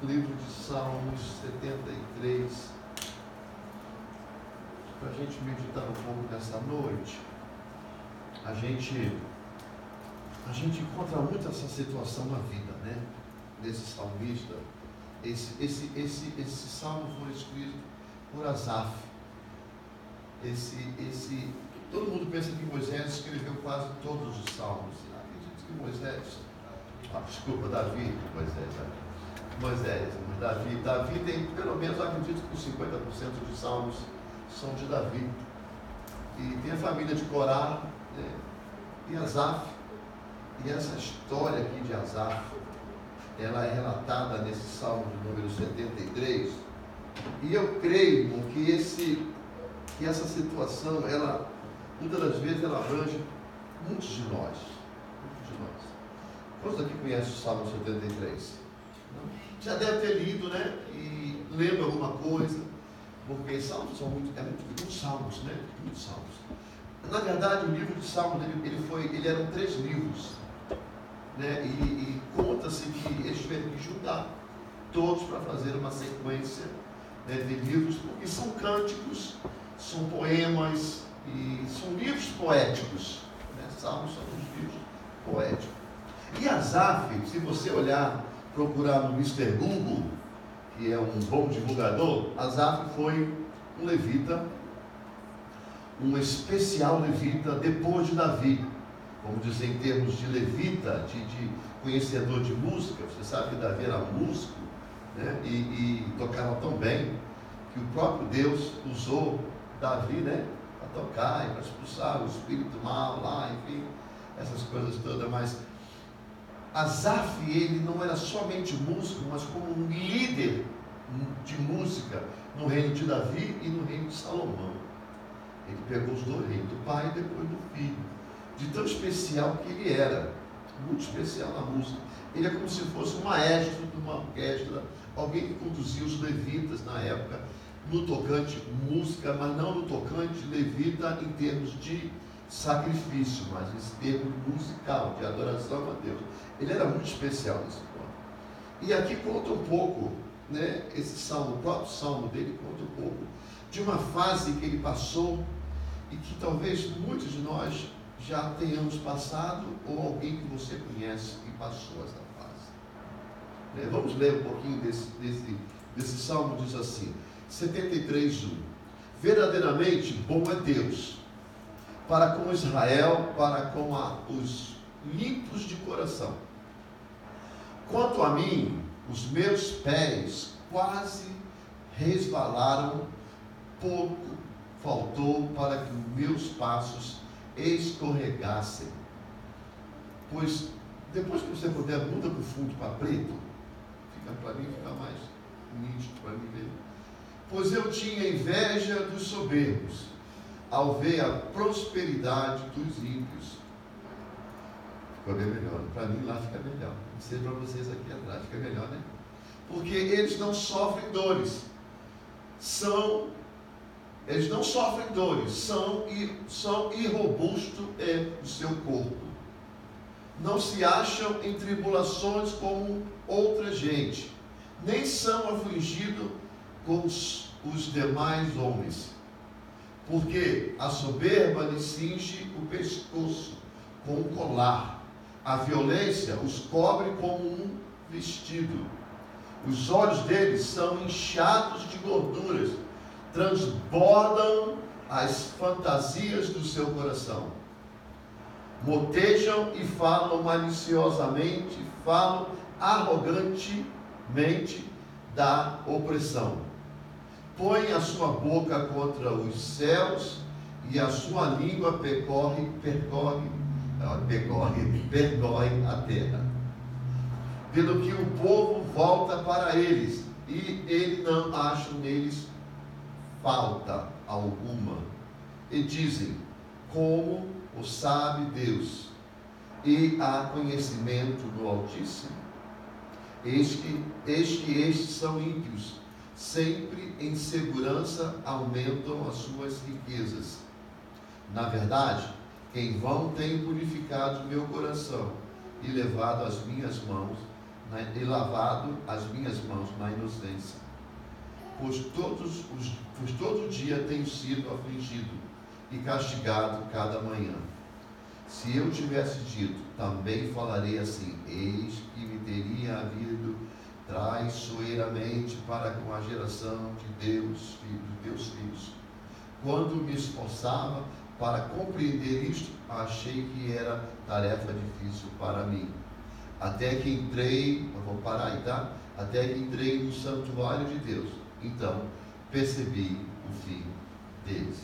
livro de Salmos 73, para a gente meditar um pouco nessa noite. A gente encontra muito essa situação na vida, né? Desse salmista. Esse salmo foi escrito por Asaf. Todo mundo pensa que Moisés escreveu quase todos os salmos. Acredito que Davi tem, pelo menos, acredito que os 50% dos salmos são de Davi. E tem a família de Corá, né? E Asaf. E essa história aqui de Asaf, ela é relatada nesse salmo de número 73. E eu creio que essa situação, ela, muitas das vezes, ela abrange muitos de nós. Quantos aqui conhecem o Salmo 73? Já deve ter lido, né? E lendo alguma coisa, porque salmos são muitos salmos, né? Muitos salmos. Na verdade, o livro de Salmos, ele eram 3 livros, né? E conta-se que eles tiveram que juntar todos para fazer uma sequência, né, de livros, porque são cânticos, são poemas e são livros poéticos, né? Salmos são os livros poéticos. E Asaf, se você procurar no Mr. Google, que é um bom divulgador, Asaf foi um levita, um especial levita depois de Davi. Vamos dizer, em termos de levita, de conhecedor de música. Você sabe que Davi era músico, né? E tocava tão bem que o próprio Deus usou Davi, né, para tocar e para expulsar o espírito mal lá, enfim, essas coisas todas. Mas Asaf, ele não era somente músico, mas como um líder de música no reino de Davi e no reino de Salomão. Ele pegou os 2 reinos, do pai e depois do filho, de tão especial que ele era, muito especial na música. Ele é como se fosse um maestro de uma orquestra, alguém que conduzia os levitas na época, no tocante música, mas não no tocante levita em termos de sacrifício, mas em termos musical, de adoração a Deus. Ele era muito especial nesse ponto. E aqui conta um pouco, né, esse salmo, o próprio salmo dele conta um pouco de uma fase que ele passou e que talvez muitos de nós já tenhamos passado, ou alguém que você conhece que passou essa fase. Vamos ler um pouquinho desse salmo. Diz assim, 73:1. Verdadeiramente bom é Deus para com Israel, para com os limpos de coração. Quanto a mim, os meus pés quase resvalaram, pouco faltou para que os meus passos escorregassem. Pois, depois que você puder, muda para o fundo para preto, para mim fica mais nítido para mim ver. Pois eu tinha inveja dos soberbos, ao ver a prosperidade dos ímpios. Ficou bem melhor. Para mim lá fica melhor. Não sei para vocês aqui atrás, fica melhor, né? Porque eles não sofrem dores. Eles não sofrem dores, são irrobustos o seu corpo. Não se acham em tribulações como outra gente, nem são afligidos como os demais homens. Porque a soberba lhes cinge o pescoço com um colar, a violência os cobre como um vestido. Os olhos deles são inchados de gorduras, transbordam as fantasias do seu coração. Motejam e falam maliciosamente, falam arrogantemente da opressão. Põe a sua boca contra os céus e a sua língua percorre a terra. Pelo que o povo volta para eles e ele não acha neles falta alguma. E dizem, como o sabe Deus, e há conhecimento do Altíssimo. Eis que estes são ímpios, sempre em segurança aumentam as suas riquezas. Na verdade, em vão tenho purificado meu coração e levado as minhas mãos e lavado as minhas mãos na inocência, pois todo dia tenho sido afligido e castigado cada manhã. Se eu tivesse dito, também falarei assim, eis que me teria havido traiçoeiramente para com a geração de Deus, teus filhos. Quando me esforçava para compreender isto, achei que era tarefa difícil para mim. Até que entrei, eu vou parar aí, tá? Até que entrei no santuário de Deus. Então, percebi o fim deles.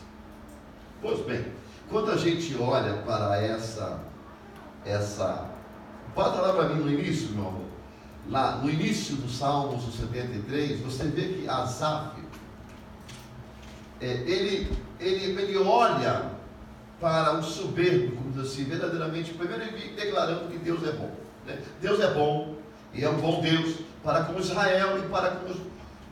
Pois bem, quando a gente olha para essa bota lá para mim no início, meu amor. Lá no início do Salmos 73, você vê que Asaf, ele olha para o soberbo, como diz assim, verdadeiramente, primeiro ele declarando que Deus é bom, né? Deus é bom, e é um bom Deus para com Israel e para com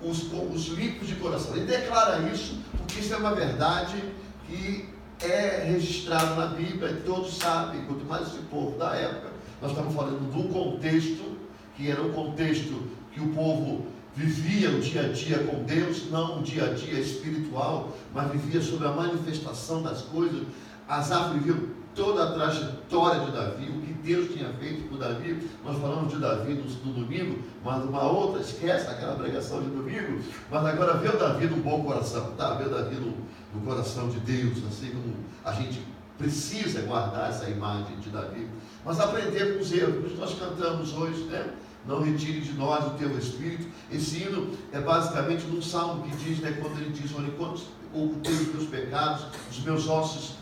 os limpos de coração. Ele declara isso, porque isso é uma verdade que é registrada na Bíblia, e todos sabem, quanto mais esse povo da época, nós estamos falando de um contexto, que era um contexto que o povo vivia o dia a dia com Deus, não o dia a dia espiritual, mas vivia sobre a manifestação das coisas. Asaf viveu toda a trajetória de Davi, o que Deus tinha feito por Davi. Nós falamos de Davi no domingo, mas uma outra, esquece aquela pregação de domingo, mas agora vê o Davi no bom coração, tá? Vê o Davi no coração de Deus, assim como a gente precisa guardar essa imagem de Davi, mas aprender com os erros. Nós cantamos hoje, né? Não retire de nós o teu espírito. Esse hino é basicamente num salmo que diz, né, quando ele diz, olha, quando ocultei os meus pecados, os meus ossos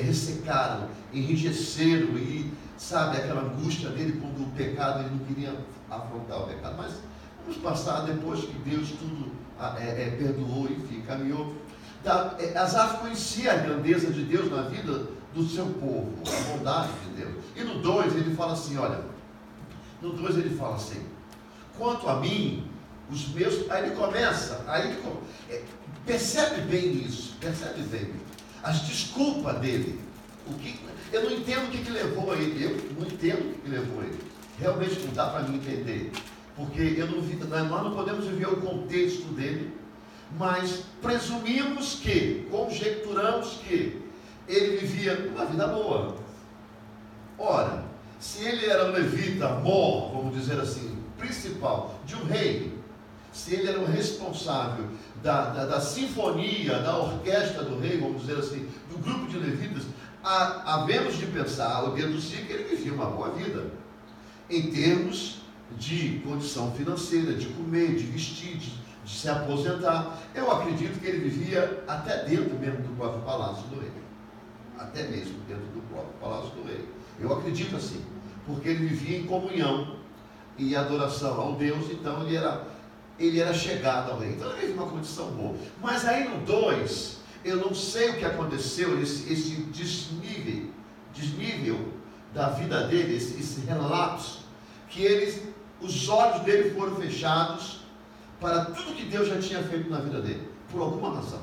ressecaram, enrijeceram, e sabe, aquela angústia dele quando o pecado, ele não queria afrontar o pecado. Mas vamos passar depois que Deus tudo perdoou, enfim, caminhou. Asaf conhecia a grandeza de Deus na vida do seu povo, a bondade de Deus. E no 2 ele fala assim, olha, no 2 ele fala assim, quanto a mim, os meus... Aí ele começa, percebe bem isso, percebe bem as desculpas dele. Eu não entendo o que levou a ele, eu não entendo o que levou a ele. Realmente não dá para mim entender, porque nós não podemos viver o contexto dele, mas presumimos que, conjecturamos que ele vivia uma vida boa. Ora, se ele era um levita mor, vamos dizer assim, principal de um rei, se ele era o responsável da sinfonia, da orquestra do rei, vamos dizer assim, do grupo de levitas, havemos de pensar, ou deduzir que ele vivia uma boa vida, em termos de condição financeira, de comer, de vestir, de se aposentar. Eu acredito que ele vivia até dentro mesmo do próprio palácio do rei, até mesmo dentro do próprio palácio do rei. Eu acredito assim, porque ele vivia em comunhão e adoração ao Deus, então ele era chegado ao rei, então ele vivia uma condição boa. Mas aí no 2, eu não sei o que aconteceu, esse desnível da vida dele, esse relapso, que os olhos dele foram fechados para tudo que Deus já tinha feito na vida dele, por alguma razão.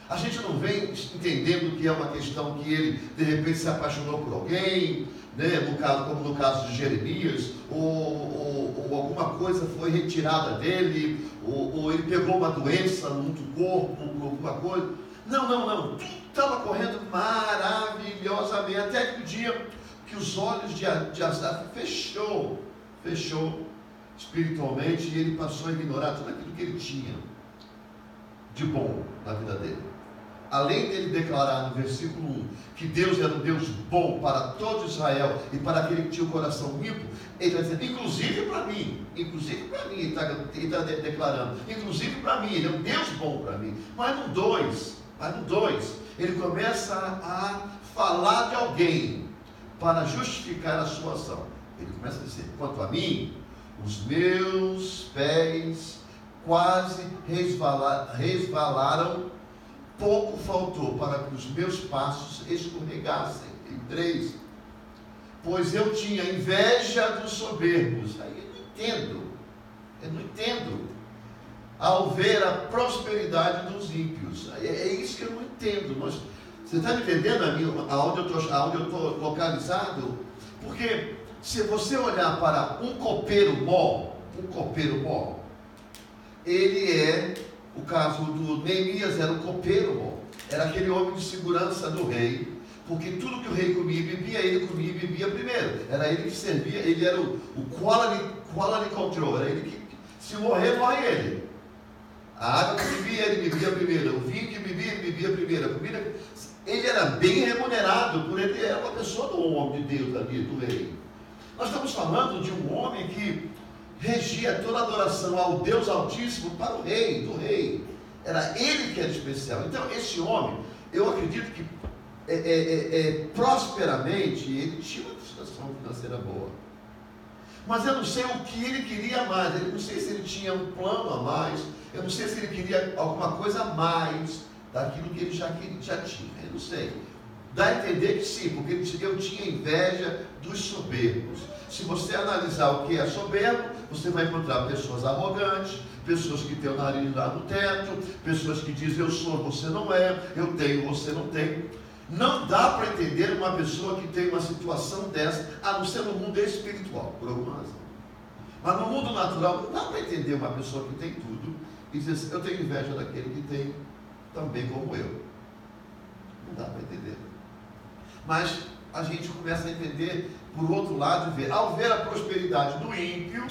A gente não vem entendendo que é uma questão que ele, de repente, se apaixonou por alguém, né? Como no caso de Jeremias, ou alguma coisa foi retirada dele, ou ele pegou uma doença no corpo, ou alguma coisa. Não. Tudo estava correndo maravilhosamente, até que o dia que os olhos de Asaf fechou espiritualmente, e ele passou a ignorar tudo aquilo que ele tinha de bom na vida dele. Além dele declarar no versículo 1 que Deus era um Deus bom para todo Israel e para aquele que tinha o coração limpo, ele está dizendo, inclusive para mim, ele está declarando, inclusive para mim, ele é um Deus bom para mim. Mas no 2, ele começa a falar de alguém para justificar a sua ação. Ele começa a dizer, quanto a mim, os meus pés quase resvalaram, pouco faltou para que os meus passos escorregassem. Em 3, pois eu tinha inveja dos soberbos. Aí eu não entendo. Ao ver a prosperidade dos ímpios. É isso que eu não entendo. Você está me entendendo, amigo, aonde eu estou localizado? Porque se você olhar para um copeiro bom, ele é, o caso do Neemias era um copeiro bom, era aquele homem de segurança do rei, porque tudo que o rei comia e bebia, ele comia e bebia primeiro, era ele que servia, ele era o quality control, era ele que, se morrer, morre ele. A água que bebia, ele bebia primeiro, o vinho que bebia, ele bebia primeiro, a comida, ele era bem remunerado, por ele era uma pessoa do homem de Deus ali, do rei. Nós estamos falando de um homem que regia toda a adoração ao Deus Altíssimo para o rei, do rei. Era ele que era especial. Então, esse homem, eu acredito que prosperamente, ele tinha uma situação financeira boa. Mas eu não sei o que ele queria mais. Eu não sei se ele tinha um plano a mais. Eu não sei se ele queria alguma coisa a mais daquilo que ele já tinha. Eu não sei. Dá a entender que sim, porque eu tinha inveja dos soberbos. Se você analisar o que é soberbo, você vai encontrar pessoas arrogantes, pessoas que têm o nariz lá no teto, pessoas que dizem eu sou, você não é, eu tenho, você não tem. Não dá para entender uma pessoa que tem uma situação dessa, a não ser no mundo espiritual, por alguma razão. Mas no mundo natural, não dá para entender uma pessoa que tem tudo e dizer assim, eu tenho inveja daquele que tem também como eu. Não dá para entender. Mas a gente começa a entender por outro lado, ao ver a prosperidade do ímpio,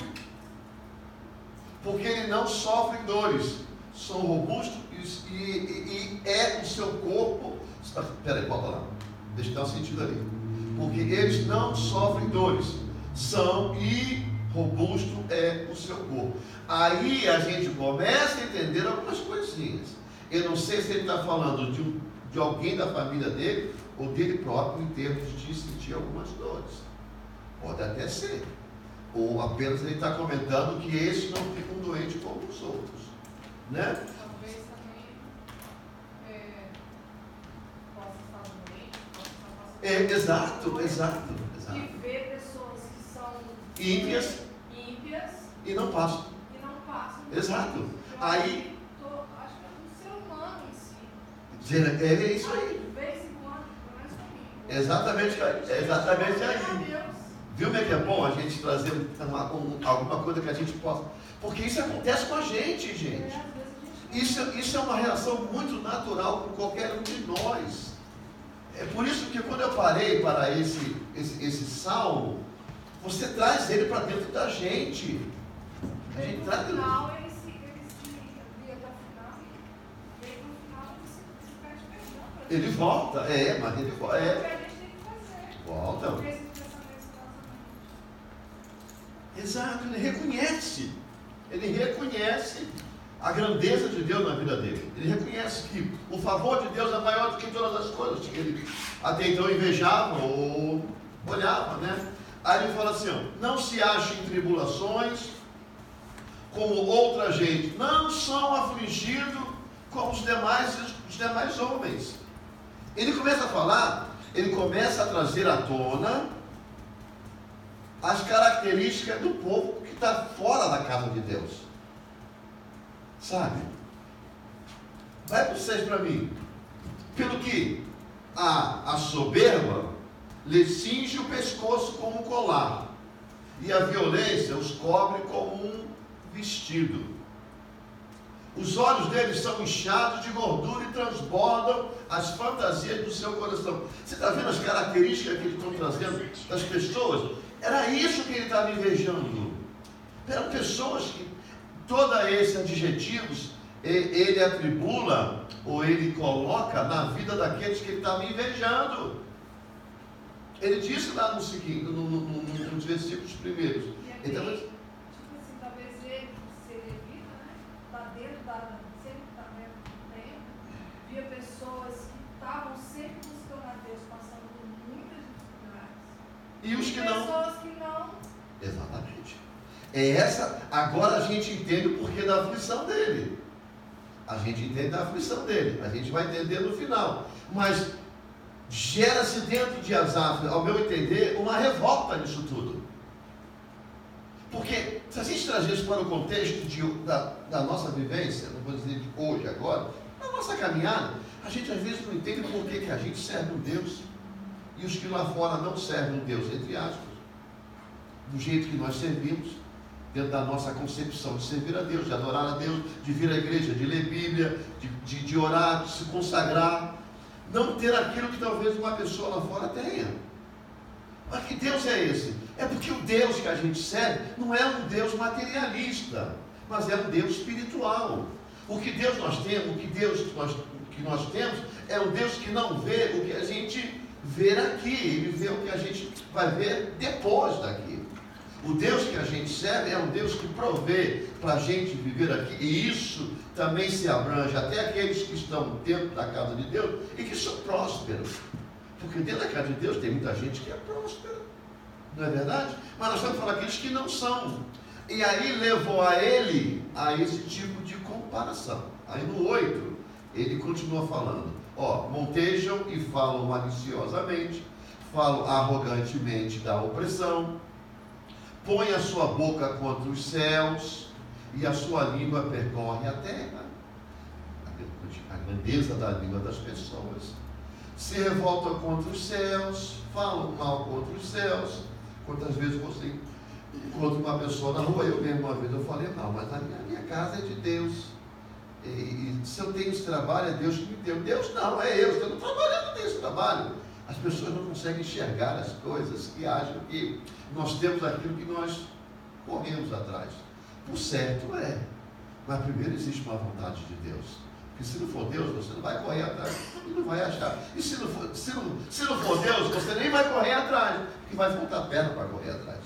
porque ele não sofre dores, são robustos e é o seu corpo. Espera aí, volta lá, deixa eu dar um sentido ali. Porque eles não sofrem dores, e robusto é o seu corpo. Aí a gente começa a entender algumas coisinhas. Eu não sei se ele está falando de alguém da família dele ou dele próprio em termos de sentir algumas dores. Pode até ser. Ou apenas ele está comentando que esses não ficam doentes como os outros. Né? Talvez também possa estar doente, possa estar passando. Exato. E ver pessoas que são ímpias e não passam. Exato. Aí. Acho que é um ser humano em si. É isso aí. De vez em quando, pelo menos comigo. Exatamente aí. Viu como é que é bom a gente trazer alguma coisa que a gente possa. Porque isso acontece com a gente, gente. Isso é uma reação muito natural com qualquer um de nós. É por isso que quando eu parei para esse salmo, você traz ele para dentro da gente. A gente traz ele. Ele se via até o final e no final ele se perde perdão. Ele volta, mas ele volta. É o que a gente tem que fazer. Volta. Exato, ele reconhece a grandeza de Deus na vida dele. Ele reconhece que o favor de Deus é maior do que todas as coisas que ele até então invejava ou olhava, né? Aí ele fala assim, não se ache em tribulações como outra gente, não são afligidos como os demais homens. Ele começa a falar, ele começa a trazer à tona as características do povo que está fora da casa de Deus. Sabe? Vai para vocês para mim. Pelo que a soberba lhe cinge o pescoço como um colar, e a violência os cobre como um vestido. Os olhos deles são inchados de gordura e transbordam as fantasias do seu coração. Você está vendo as características que eles estão trazendo das pessoas? Era isso que ele estava invejando. Eram pessoas que, todos esses adjetivos, ele atribula, ou ele coloca na vida daqueles que ele estava invejando. Ele disse lá no seguinte, nos versículos primeiros. Então, tipo assim, talvez ele, ser levita, né? Está dentro sempre está dentro do tempo, via pessoas que estavam sempre buscando a Deus, passando por muitas dificuldades. E os que não. Pessoas que não. Exatamente. Agora a gente entende o porquê da aflição dele. A gente entende a aflição dele. A gente vai entender no final. Mas gera-se dentro de Asaf, ao meu entender, uma revolta nisso tudo. Porque se a gente trazer isso para o contexto da nossa vivência, não vou dizer de hoje, agora, na nossa caminhada, a gente às vezes não entende por que a gente serve um Deus e os que lá fora não servem um Deus, entre aspas. do jeito que nós servimos, dentro da nossa concepção de servir a Deus, de adorar a Deus, de vir à igreja, de ler Bíblia, de orar, de se consagrar, não ter aquilo que talvez uma pessoa lá fora tenha. Mas que Deus é esse? É porque o Deus que a gente serve não é um Deus materialista, mas é um Deus espiritual. O que Deus nós temos, o que Deus que nós temos, é um Deus que não vê o que a gente vê aqui, Ele vê o que a gente vai ver depois daqui. O Deus que a gente serve é um Deus que provê para a gente viver aqui, e isso também se abrange até aqueles que estão dentro da casa de Deus e que são prósperos, porque dentro da casa de Deus tem muita gente que é próspera, não é verdade? Mas nós estamos falando daqueles que não são, e aí levou a ele a esse tipo de comparação. Aí no 8, ele continua falando, montejam e falam maliciosamente, falam arrogantemente da opressão, põe a sua boca contra os céus e a sua língua percorre a terra. A grandeza da língua das pessoas. Se revoltam contra os céus, falam mal contra os céus. Quantas vezes você encontra uma pessoa na rua? Eu mesmo uma vez eu falei, não, mas a minha casa é de Deus. E se eu tenho esse trabalho, é Deus que me deu. Deus não, é eu. Se eu não trabalhando nesse trabalho. As pessoas não conseguem enxergar as coisas e acham que nós temos aquilo que nós corremos atrás. Por certo é, mas primeiro existe uma vontade de Deus. Porque se não for Deus, você não vai correr atrás e não vai achar. E se não for Deus, você nem vai correr atrás, porque vai faltar perna para correr atrás.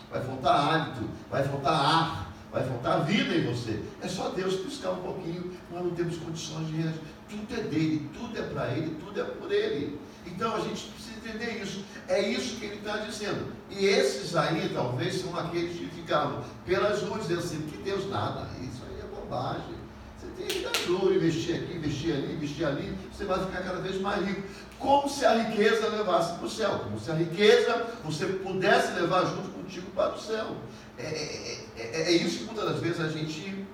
Vai faltar hálito, vai faltar ar, vai faltar vida em você. É só Deus piscar um pouquinho, nós não temos condições de reagir. Tudo é dele, tudo é para ele, tudo é por ele. Então a gente precisa entender isso. É isso que ele está dizendo. E esses aí talvez são aqueles que ficavam pelas ruas dizendo assim, que Deus nada, isso aí é bobagem. Você tem que dar duro, investir aqui, investir ali, investir ali, você vai ficar cada vez mais rico. Como se a riqueza levasse para o céu, como se a riqueza você pudesse levar junto contigo para o céu. É isso que muitas das vezes a gente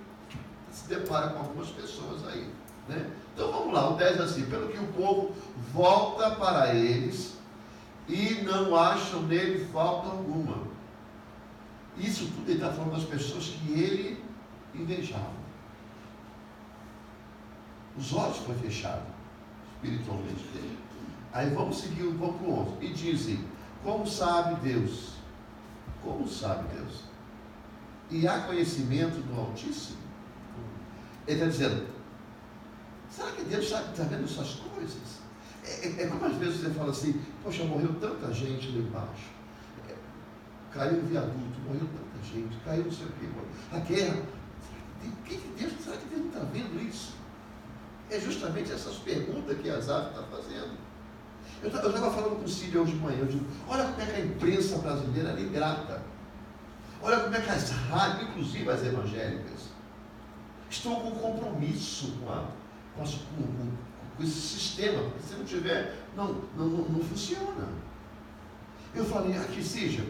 se depara com algumas pessoas aí, né? Então vamos lá, o 10 é assim, pelo que o povo volta para eles e não acham nele falta alguma. Isso tudo ele está falando das pessoas que ele invejava. Os olhos foram fechados espiritualmente dele. Aí vamos seguir um pouco o 11. E dizem, como sabe Deus? Como sabe Deus? E há conhecimento do Altíssimo? Ele está dizendo, será que Deus está vendo essas coisas? É como às vezes você fala assim, poxa, morreu tanta gente lá embaixo. Caiu um viaduto, morreu tanta gente, caiu não sei o quê. A guerra. Será que Deus não está vendo isso? É justamente essas perguntas que Asaf está fazendo. Eu estava falando com o Cílio hoje de manhã, eu digo, olha como é que a imprensa brasileira é ingrata. Olha como é que as rádios, inclusive as evangélicas, estão com compromisso com esse sistema, porque se não tiver, não funciona. Eu falei, aqui seja,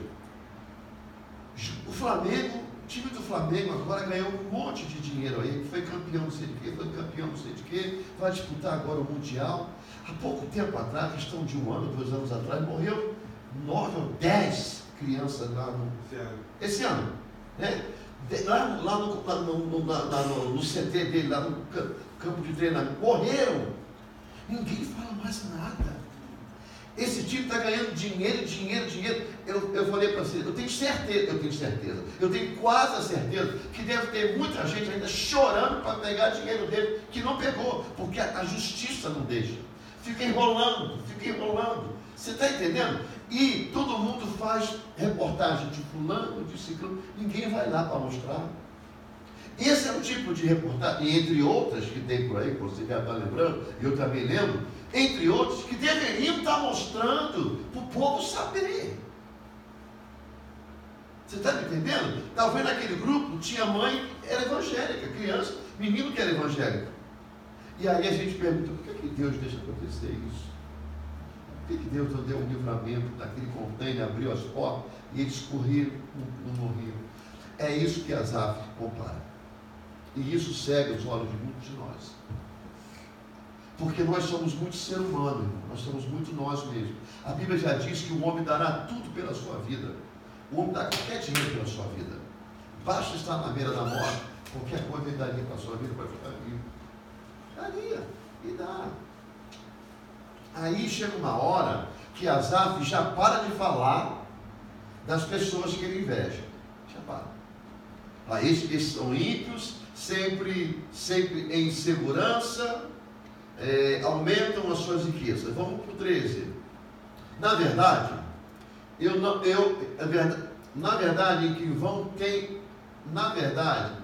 o Flamengo, o time do Flamengo agora ganhou um monte de dinheiro aí, foi campeão não sei de quê, foi campeão não sei de quê, vai disputar agora o Mundial. Há pouco tempo atrás, questão de 1 ano, 2 anos atrás, morreu 9 ou 10 crianças lá esse ano, né? Lá no CT dele, lá no campo de treinamento, morreram. Ninguém fala mais nada. Esse time está ganhando dinheiro. Eu falei para você, eu tenho quase a certeza que deve ter muita gente ainda chorando para pegar dinheiro dele, que não pegou, porque a justiça não deixa. Fica enrolando. Você está entendendo? E todo mundo faz reportagem de fulano, de ciclano, ninguém vai lá para mostrar. Esse é o tipo de reportagem, e entre outras que tem por aí, que você já está lembrando, e eu também lembro, entre outros que deveriam estar mostrando para o povo saber. Você está me entendendo? Talvez naquele grupo tinha mãe, era evangélica, criança, menino que era evangélico. E aí a gente pergunta, por que Deus deixa acontecer isso? Por que Deus não deu um livramento daquele container, abriu as portas e eles correram, não morriam? É isso que Asaf compara. E isso cega os olhos de muitos de nós. Porque nós somos muito ser humano, irmão. Nós somos muito nós mesmos. A Bíblia já diz que o homem dará tudo pela sua vida. O homem dá qualquer dinheiro pela sua vida. Basta estar na beira da morte, qualquer coisa ele daria para a sua vida para ficar vivo. Daria, e dá. Aí chega uma hora que Asaf já para de falar das pessoas que ele inveja. Já para. Esses são ímpios, sempre em insegurança, aumentam as suas riquezas. Vamos para o 13. Na verdade,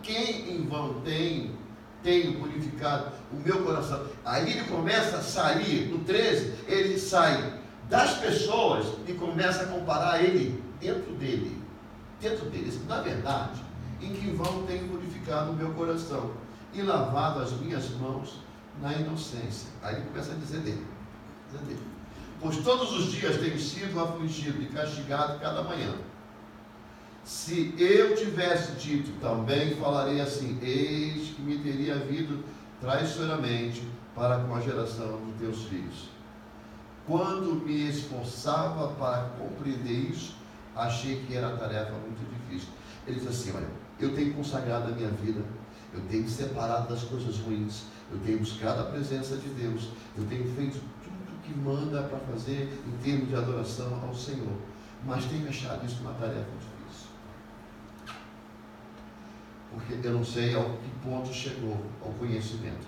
quem em vão tenho purificado o meu coração. Aí ele começa a sair, no 13, ele sai das pessoas e começa a comparar ele dentro dele. Na verdade, em que vão tenho purificado o meu coração e lavado as minhas mãos na inocência. Aí ele começa a dizer dele. Pois todos os dias tenho sido afligido e castigado cada manhã. Se eu tivesse dito, também falarei assim: eis que me teria havido traiçoeiramente para com a geração dos teus filhos. Quando me esforçava para compreender isso, achei que era tarefa muito difícil. Ele diz assim: olha, eu tenho consagrado a minha vida, eu tenho me separado das coisas ruins, eu tenho buscado a presença de Deus, eu tenho feito tudo que manda para fazer em termos de adoração ao Senhor, mas tenho achado isso uma tarefa difícil. Porque eu não sei ao que ponto chegou ao conhecimento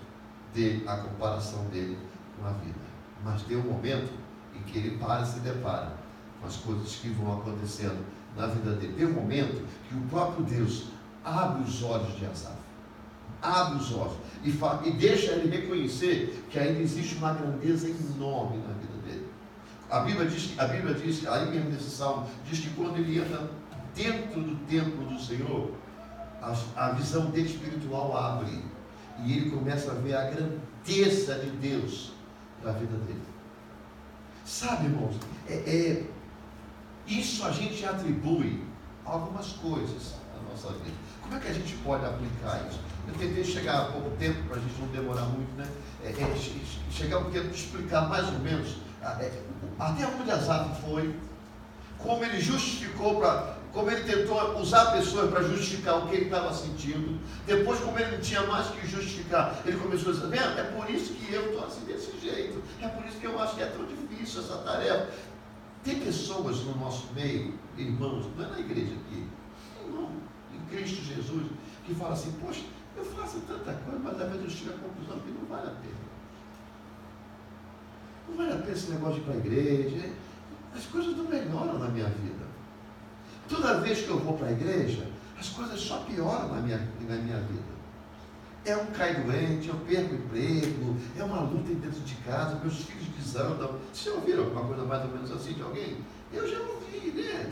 dele, a comparação dele com a vida. Mas tem um momento em que ele para e se depara com as coisas que vão acontecendo na vida dele. Tem um momento que o próprio Deus abre os olhos de Asaf. Abre os olhos e deixa ele reconhecer que ainda existe uma grandeza enorme na vida dele. A Bíblia diz, aí mesmo nesse salmo, diz que quando ele entra dentro do templo do Senhor, a visão dele espiritual abre e ele começa a ver a grandeza de Deus na vida dele. Sabe, irmãos, isso a gente atribui a algumas coisas na nossa vida. Como é que a gente pode aplicar isso? Eu tentei chegar há pouco tempo, para a gente não demorar muito, né? Chegar um tempo de explicar mais ou menos até onde Asaf foi, como ele justificou como ele tentou usar pessoas para justificar o que ele estava sentindo. Depois, como ele não tinha mais que justificar, ele começou a dizer: é por isso que eu estou assim desse jeito, é por isso que eu acho que é tão difícil essa tarefa. Tem pessoas no nosso meio, irmãos, não é na igreja aqui, irmão, em Cristo Jesus, que falam assim: poxa, eu faço tanta coisa, mas às vezes eu chego à conclusão que não vale a pena. Não vale a pena esse negócio de ir para a igreja. As coisas não melhoram na minha vida. Toda vez que eu vou para a igreja, as coisas só pioram na minha vida. É um cai doente, eu perco o emprego, é uma luta dentro de casa, meus filhos desandam. Vocês já ouviram alguma coisa mais ou menos assim de alguém? Eu já ouvi, né?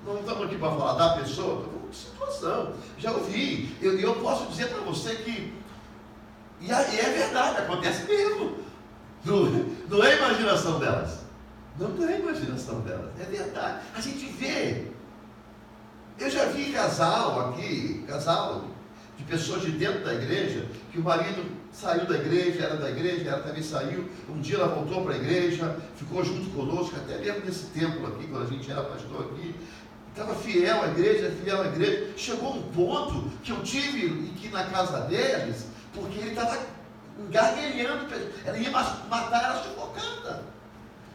Não estamos aqui para falar da pessoa, estamos falando de situação. Já ouvi. Eu posso dizer para você que, e é verdade, acontece mesmo. Não é imaginação delas. Não é imaginação delas, é verdade. A gente vê. Eu já vi casal de pessoas de dentro da igreja, que o marido saiu da igreja, ela também saiu. Um dia ela voltou para a igreja, ficou junto conosco, até mesmo nesse templo aqui, quando a gente era pastor aqui. Estava fiel à igreja. Chegou um ponto que eu tive que ir na casa deles, porque ele estava gargalhando, ela ia matar ela sufocada.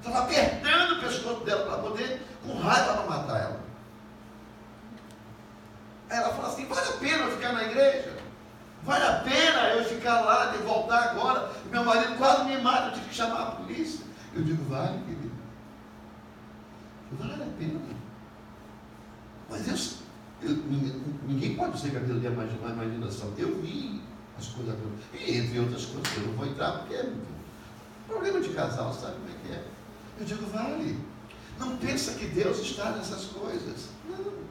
Estava apertando o pescoço dela para poder, com raiva, para matar ela. Aí ela falou assim: vale a pena eu ficar na igreja? Vale a pena eu ficar lá, de voltar agora? Meu marido quase me mata, eu tive que chamar a polícia. Eu digo: vale, querido. Vale a pena. Mas ninguém pode dizer que aquilo ali é uma imaginação. Eu vi as coisas, e entre outras coisas, eu não vou entrar porque é problema de casal, sabe como é que é? Eu digo: vale. Não pensa que Deus está nessas coisas. Não.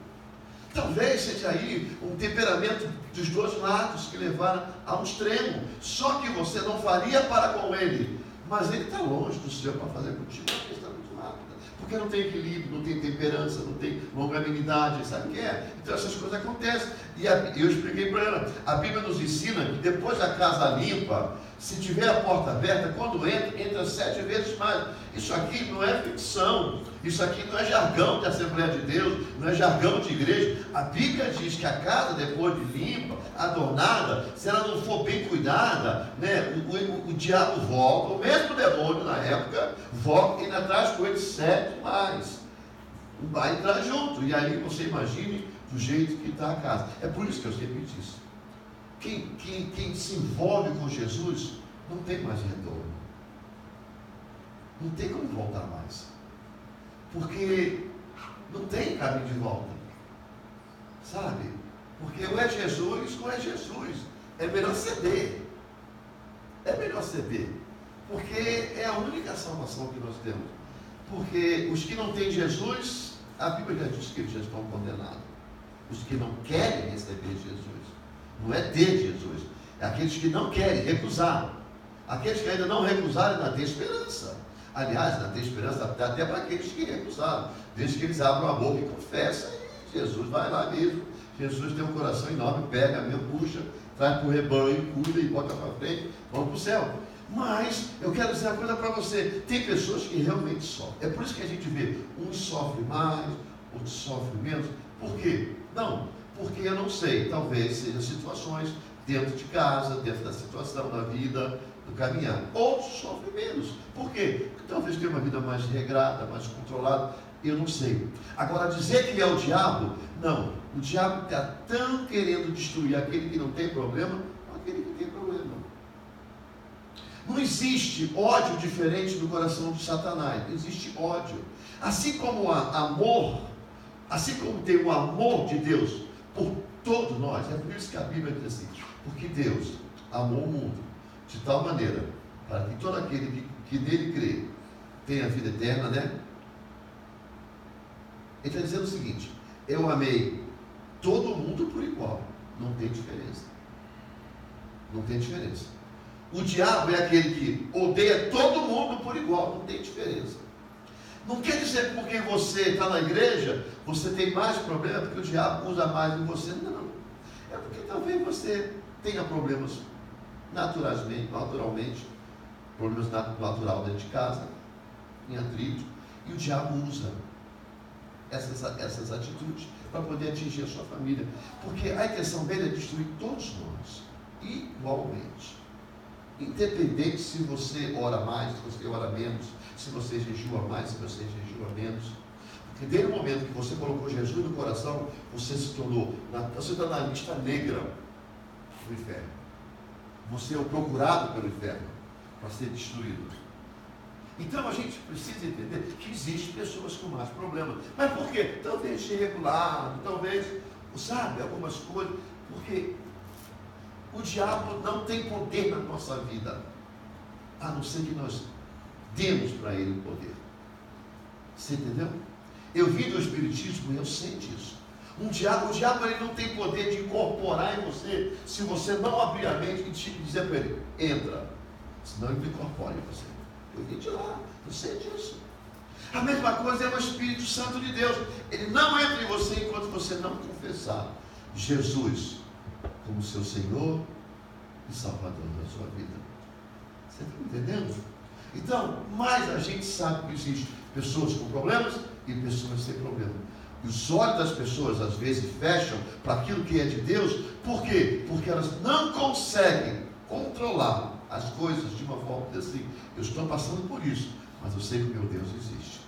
Talvez seja aí um temperamento dos dois lados que levaram a um extremo. Só que você não faria para com ele, mas ele está longe do Senhor para fazer contigo. É uma questão muito rápida. Porque não tem equilíbrio, não tem temperança, não tem longanimidade, sabe o que é? Então essas coisas acontecem. E eu expliquei para ela, a Bíblia nos ensina que depois da casa limpa, se tiver a porta aberta, quando entra 7 vezes mais. Isso aqui não é ficção, isso aqui não é jargão de Assembleia de Deus, não é jargão de igreja. A Bíblia diz que a casa, depois de limpa, adornada, se ela não for bem cuidada, né, o diabo volta, o mesmo demônio na época, volta e ainda traz com ele 7 mais. Vai entrar junto, e aí você imagine do jeito que está a casa. É por isso que eu sempre disse, quem se envolve com Jesus não tem mais retorno, não tem como voltar mais, porque não tem caminho de volta, sabe? Porque ou é Jesus ou é Jesus. É melhor ceder, porque é a única salvação que nós temos. Porque os que não têm Jesus, a Bíblia já diz que eles já estão condenados. Os que não querem receber Jesus, não é ter Jesus, é aqueles que não querem, recusaram. Aqueles que ainda não recusaram, ainda tem esperança. Aliás, ainda tem esperança até para aqueles que recusaram, desde que eles abram a boca e confessam, e Jesus vai lá mesmo. Jesus tem um coração enorme, pega mesmo, puxa, traz para o rebanho, cuida e bota para frente, vamos para o céu. Mas eu quero dizer uma coisa para você, tem pessoas que realmente sofrem. É por isso que a gente vê, uns sofrem mais, outros sofrem menos. Por quê? Não, porque eu não sei, talvez sejam situações dentro de casa, dentro da situação da vida, do caminhar. Outros sofrem menos. Por quê? Porque talvez tenha uma vida mais regrada, mais controlada, eu não sei. Agora, dizer que é o diabo, não. O diabo está tão querendo destruir aquele que não tem problema, com aquele que tem problema. Não existe ódio diferente no coração de Satanás, existe ódio. Assim como há amor, assim como tem o amor de Deus por todos nós, é por isso que a Bíblia diz assim, porque Deus amou o mundo de tal maneira, para que todo aquele que nele crê tenha vida eterna, né? Ele está dizendo o seguinte, eu amei todo mundo por igual, não tem diferença. Não tem diferença. O diabo é aquele que odeia todo mundo por igual, não tem diferença. Não quer dizer que porque você está na igreja, você tem mais problema, porque o diabo usa mais em você. Não. É porque talvez você tenha problemas naturalmente, problemas natural dentro de casa, em atrito, e o diabo usa essas atitudes para poder atingir a sua família. Porque a intenção dele é destruir todos nós, igualmente. Independente se você ora mais, se você ora menos, se você jejua mais, se você jejua menos. Porque desde o momento que você colocou Jesus no coração, você se tornou, você está na lista negra do inferno. Você é o procurado pelo inferno para ser destruído. Então a gente precisa entender que existem pessoas com mais problemas. Mas por quê? Talvez irregulado, talvez, sabe, algumas coisas, porque o diabo não tem poder na nossa vida, a não ser que nós demos para ele o poder. Você entendeu? Eu vim do Espiritismo e eu sei disso. O diabo ele não tem poder de incorporar em você, se você não abrir a mente e dizer para ele, entra, senão ele não incorpora em você. Eu vim de lá, eu sei disso. A mesma coisa é o Espírito Santo de Deus. Ele não entra em você enquanto você não confessar Jesus como seu Senhor e Salvador da sua vida. Você está entendendo? Então, mais a gente sabe que existem pessoas com problemas e pessoas sem problema. E os olhos das pessoas às vezes fecham para aquilo que é de Deus. Por quê? Porque elas não conseguem controlar as coisas de uma forma assim. Eu estou passando por isso, mas eu sei que meu Deus existe.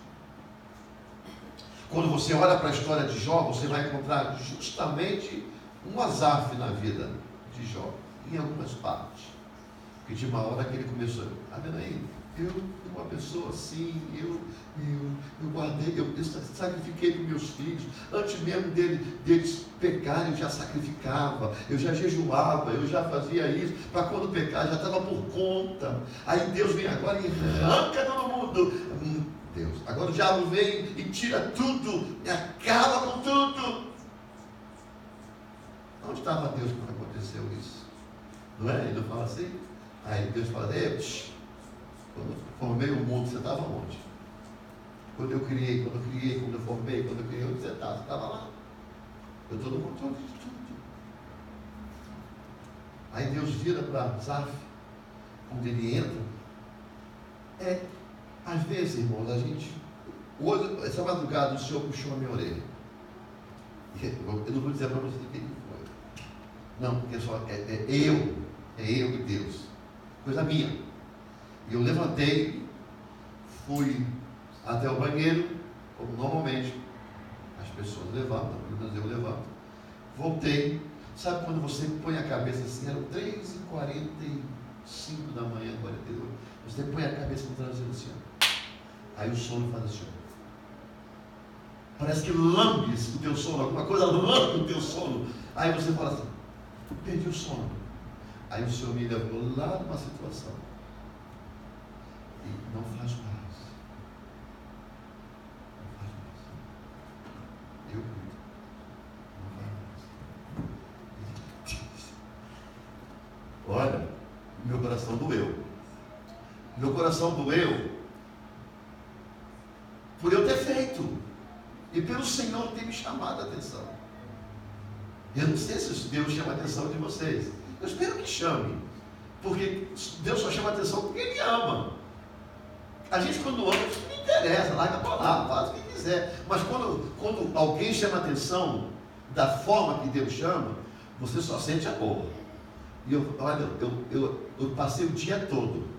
Quando você olha para a história de Jó, você vai encontrar justamente um Asaf na vida de Jó, em algumas partes. Porque de uma hora que ele começou, eu fui uma pessoa assim, eu guardei, eu sacrifiquei para meus filhos, antes mesmo deles pecarem, eu já sacrificava, eu já jejuava, eu já fazia isso, para quando pecar, já estava por conta. Aí Deus vem agora e arranca todo mundo. Deus, agora o diabo vem e tira tudo, e acaba com tudo. Onde estava Deus quando aconteceu isso? Não é? Ele não fala assim? Aí Deus fala, quando eu formei o mundo, você estava onde? Quando eu criei, quando eu formei, quando eu criei, onde você estava? Você estava lá. Eu estou no controle de tudo. Aí Deus vira para Asaf, quando ele entra. Às vezes, irmãos, a gente... Hoje, essa madrugada, o Senhor puxou a minha orelha. Eu não vou dizer para você quem foi. Não, porque só é eu e Deus. Coisa minha. E eu levantei, fui até o banheiro, como normalmente as pessoas levantam, pelo menos eu levanto. Voltei. Sabe quando você põe a cabeça assim, eram 3h45 da manhã, 42. Você põe a cabeça no traseiro assim, ó. Aí o sono faz assim, ó. Parece que lambe o teu sono, alguma coisa lambe o teu sono. Aí você fala assim, perdi o sono. Aí o Senhor me levou lá numa situação. E não faz mais. Não faz mais. Eu cuido. Não faz mais. Olha, meu coração doeu. Meu coração doeu por eu ter feito e pelo Senhor ter me chamado a atenção. Eu não sei se Deus chama a atenção de vocês. Eu espero que chame, porque Deus só chama a atenção porque Ele ama. A gente quando ama, isso não interessa, larga para lá, faz o que quiser. Mas quando alguém chama a atenção da forma que Deus chama, você só sente amor. E eu passei o dia todo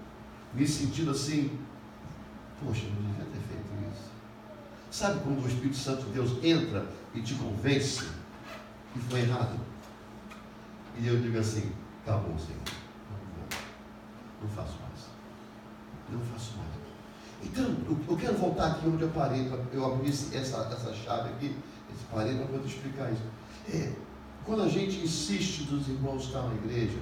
me sentindo assim, poxa, eu não devia ter feito isso. Sabe quando o Espírito Santo de Deus entra e te convence que foi errado? E eu digo assim, tá bom, Senhor, não faço mais. Não faço mais. Então, eu quero voltar aqui onde eu parei, eu abri essa chave aqui, parei para poder explicar isso. Quando a gente insiste dos irmãos estar na igreja,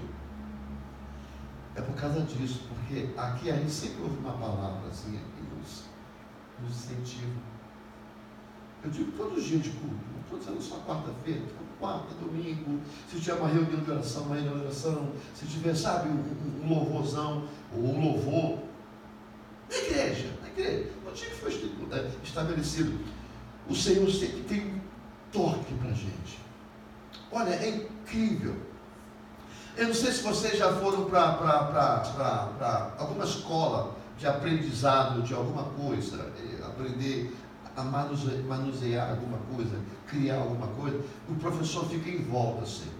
é por causa disso, porque aqui a gente sempre ouve uma palavra assim, que nos incentiva. Eu digo todos os dias de culto, não estou dizendo só quarta-feira, quarta, domingo, se tiver uma reunião de oração, uma reunião de oração, se tiver, sabe, um louvorzão, ou um louvor, na igreja, no dia que foi estabelecido, o Senhor sempre tem um toque para a gente. Olha, é incrível. Eu não sei se vocês já foram para alguma escola de aprendizado de alguma coisa, aprender a manusear alguma coisa, criar alguma coisa. O professor fica em volta assim,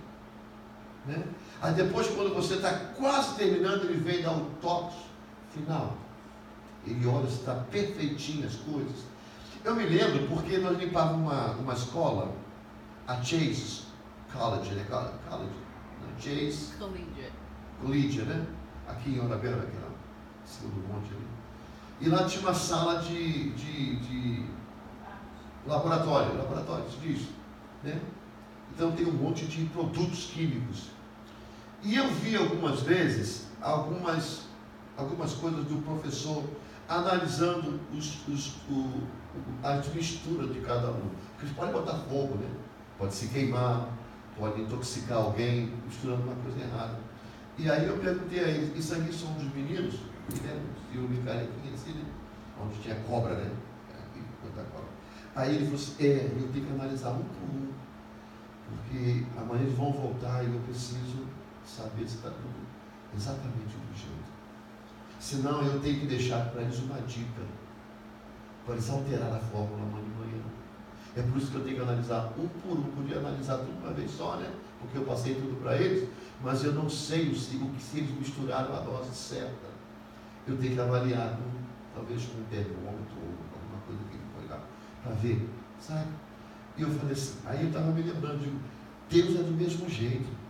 né? Aí depois, quando você está quase terminando, ele vem dar um toque final. Ele olha se está perfeitinho as coisas. Eu me lembro porque nós limpávamos uma escola, a Chase College, né? Chase Collegiate, né? Aqui em Orabela, aqui lá, em cima do monte ali. E lá tinha uma sala de laboratório disso, né? Então tem um monte de produtos químicos. E eu vi algumas vezes algumas coisas do professor analisando as misturas de cada um. Porque eles podem botar fogo, né? Pode se queimar, pode intoxicar alguém misturando uma coisa errada. E aí eu perguntei a eles, isso aqui são dos meninos? E eu me carequinha assim, né? Onde tinha cobra, né? Aqui, quanta cobra. Aí ele falou assim, eu tenho que analisar um por um, porque amanhã eles vão voltar e eu preciso saber se está tudo exatamente do jeito. Senão eu tenho que deixar para eles uma dica, para eles alterar a fórmula amanhã de manhã. É por isso que eu tenho que analisar um por um. Podia analisar tudo uma vez só, né? Porque eu passei tudo para eles, mas eu não sei se eles misturaram a dose certa. Eu tenho que avaliar, talvez com um termômetro ou alguma coisa que ele foi lá, para ver, sabe? E eu falei assim, aí eu estava me lembrando, digo, Deus é do mesmo jeito.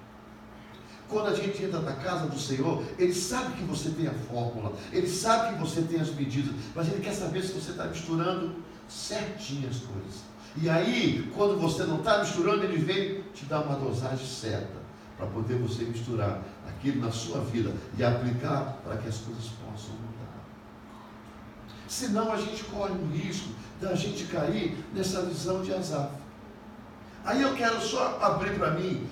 Quando a gente entra na casa do Senhor, Ele sabe que você tem a fórmula, Ele sabe que você tem as medidas, mas Ele quer saber se você está misturando certinho as coisas. E aí, quando você não está misturando, Ele vem te dar uma dosagem certa, para poder você misturar aquilo na sua vida e aplicar para que as coisas possam mudar. Senão a gente corre o risco da gente cair nessa visão de Asaf. Aí eu quero só abrir para mim,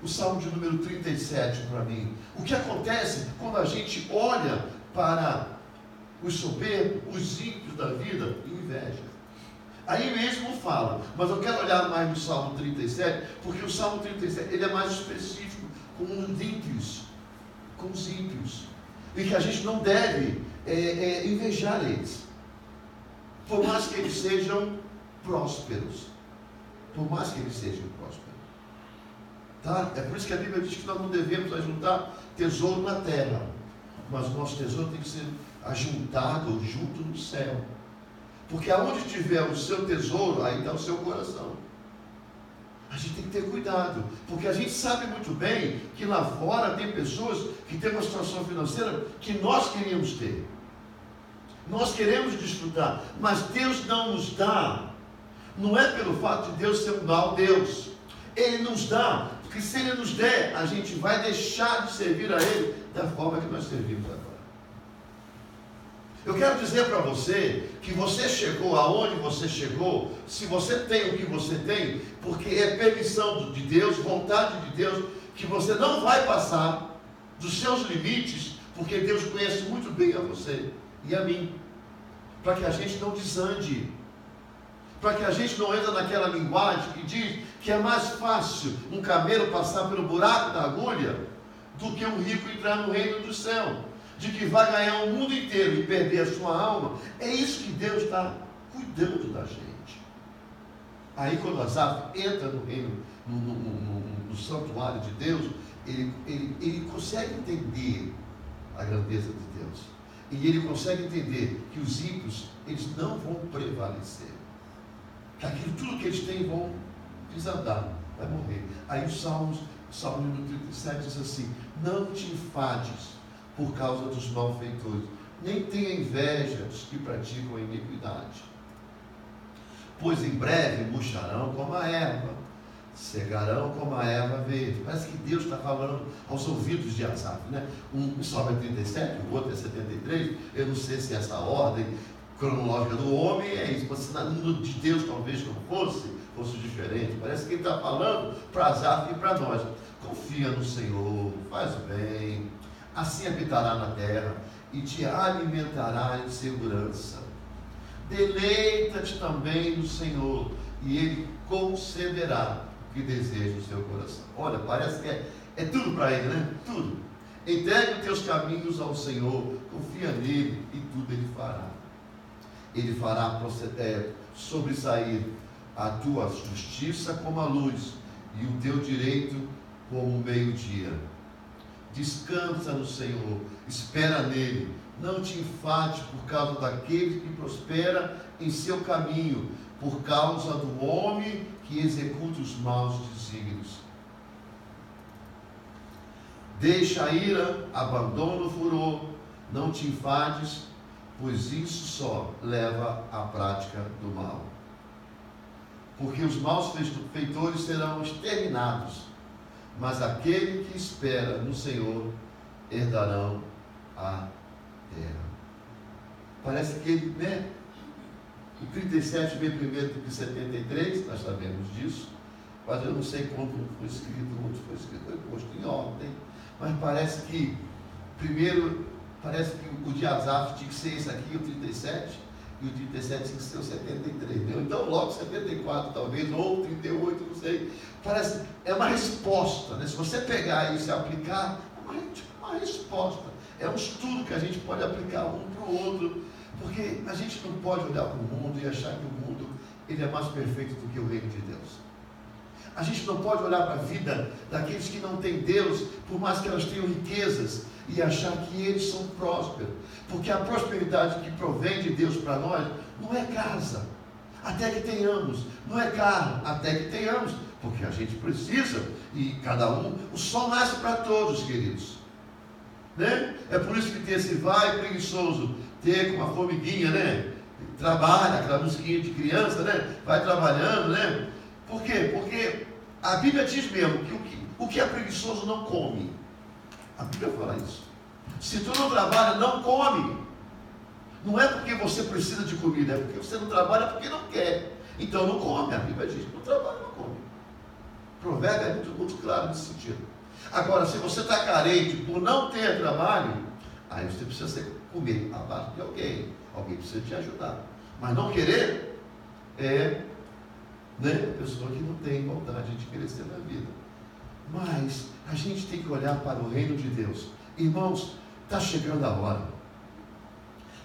o Salmo de número 37 para mim. O que acontece quando a gente olha para os soberbos, os ímpios da vida e inveja? Aí mesmo fala, mas eu quero olhar mais no Salmo 37, porque o Salmo 37 ele é mais específico com os ímpios. Com os ímpios. E que a gente não deve invejar eles. Por mais que eles sejam prósperos. Por mais que eles sejam prósperos. Tá? É por isso que a Bíblia diz que nós não devemos ajuntar tesouro na terra. Mas o nosso tesouro tem que ser ajuntado junto no céu. Porque aonde tiver o seu tesouro, aí está o seu coração. A gente tem que ter cuidado. Porque a gente sabe muito bem que lá fora tem pessoas que têm uma situação financeira que nós queríamos ter. Nós queremos desfrutar. Mas Deus não nos dá. Não é pelo fato de Deus ser um mau Deus. Ele nos dá. Porque se Ele nos der, a gente vai deixar de servir a Ele da forma que nós servimos agora. Eu quero dizer para você que você chegou aonde você chegou, se você tem o que você tem, porque é permissão de Deus, vontade de Deus, que você não vai passar dos seus limites, porque Deus conhece muito bem a você e a mim, para que a gente não desande, para que a gente não entre naquela linguagem que diz que é mais fácil um camelo passar pelo buraco da agulha do que um rico entrar no reino do céu, de que vai ganhar o mundo inteiro e perder a sua alma. É isso que Deus está cuidando da gente. Aí quando Asaf entra no reino, no santuário de Deus, ele consegue entender a grandeza de Deus. E ele consegue entender que os ímpios, eles não vão prevalecer. Que aquilo, tudo que eles têm vão desandar, vai morrer. Aí o Salmo número 37 diz assim: não te enfades por causa dos malfeitores, nem tenha inveja dos que praticam a iniquidade, pois em breve murcharão como a erva, cegarão como a erva verde. Parece que Deus está falando aos ouvidos de Asaf, né? Um Salmo é 37, o outro é 73, eu não sei se essa ordem cronológica do homem é isso, mas de Deus talvez não fosse diferente. Parece que ele está falando para Asaf e para nós: confia no Senhor, faz o bem, assim habitará na terra e te alimentará em segurança. Deleita-te também no Senhor e Ele concederá o que deseja o seu coração. Olha, parece que é tudo para Ele, né? Tudo. Entregue os teus caminhos ao Senhor, confia nele e tudo Ele fará. Ele fará sobressair a tua justiça como a luz e o teu direito como o meio-dia. Descansa no Senhor, espera nele, não te enfade por causa daquele que prospera em seu caminho, por causa do homem que executa os maus desígnios. Deixa a ira, abandona o furor, não te enfades, pois isso só leva à prática do mal. Porque os maus feitores serão exterminados, mas aquele que espera no Senhor herdarão a terra. Parece que ele, né? O 37 vem primeiro do que 73, nós sabemos disso, mas eu não sei quando foi escrito, foi posto em ordem, mas parece que primeiro, parece que o de Asaf tinha que ser esse aqui, o 37, e o 37 tinha que ser o 73, né? Então logo 74 talvez, ou 38, não sei. Parece, é uma resposta, né? Se você pegar isso e aplicar, é uma resposta. É um estudo que a gente pode aplicar um para o outro, porque a gente não pode olhar para o mundo e achar que o mundo ele é mais perfeito do que o reino de Deus. A gente não pode olhar para a vida daqueles que não têm Deus, por mais que elas tenham riquezas, e achar que eles são prósperos. Porque a prosperidade que provém de Deus para nós não é casa, até que tenhamos. Não é carro, até que tenhamos. Porque a gente precisa, e cada um, o sol nasce para todos, queridos. Né? É por isso que tem esse vai preguiçoso, ter com uma formiguinha, né? Trabalha, aquela musiquinha de criança, né? Vai trabalhando, né? Por quê? Porque a Bíblia diz mesmo que o que é preguiçoso não come. A Bíblia fala isso. Se tu não trabalha, não come. Não é porque você precisa de comida, é porque você não trabalha porque não quer. Então não come. A Bíblia diz: não trabalha, não come. Provérbio é muito claro nesse sentido. Agora, se você está carente por não ter trabalho, aí você precisa comer abaixo de alguém. Alguém precisa te ajudar. Mas não querer né, pessoa que não tem vontade de crescer na vida. Mas a gente tem que olhar para o reino de Deus. Irmãos, está chegando a hora.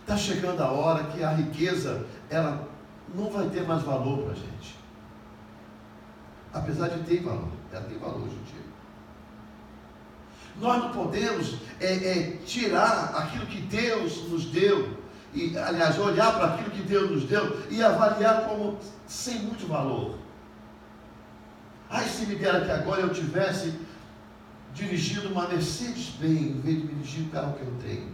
Está chegando a hora que a riqueza, ela não vai ter mais valor para a gente. Apesar de ter valor, ela tem valor hoje em dia. Nós não podemos tirar aquilo que Deus nos deu, e, aliás, olhar para aquilo que Deus nos deu e avaliar como sem muito valor. Ai, se me dera que agora eu tivesse dirigindo uma Mercedes-Benz em vez de dirigir o carro que eu tenho.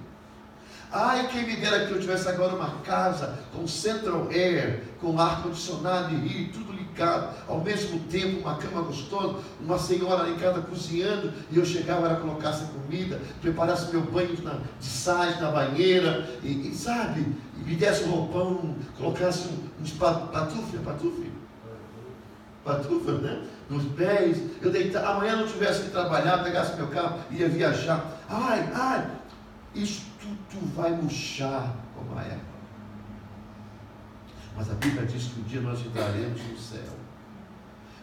Ai, quem me dera que eu tivesse agora uma casa com Central Air, com ar-condicionado e tudo ligado, ao mesmo tempo uma cama gostosa, uma senhora lá em casa cozinhando, e eu chegava, ela colocasse a comida, preparasse meu banho de sais na banheira, e sabe, e me desse um roupão, colocasse uns patufa, né? Nos pés, eu deitava, amanhã não tivesse que trabalhar, pegasse meu carro, ia viajar. Ai, isso tudo vai murchar como a erva. Mas a Bíblia diz que um dia nós entraremos no céu.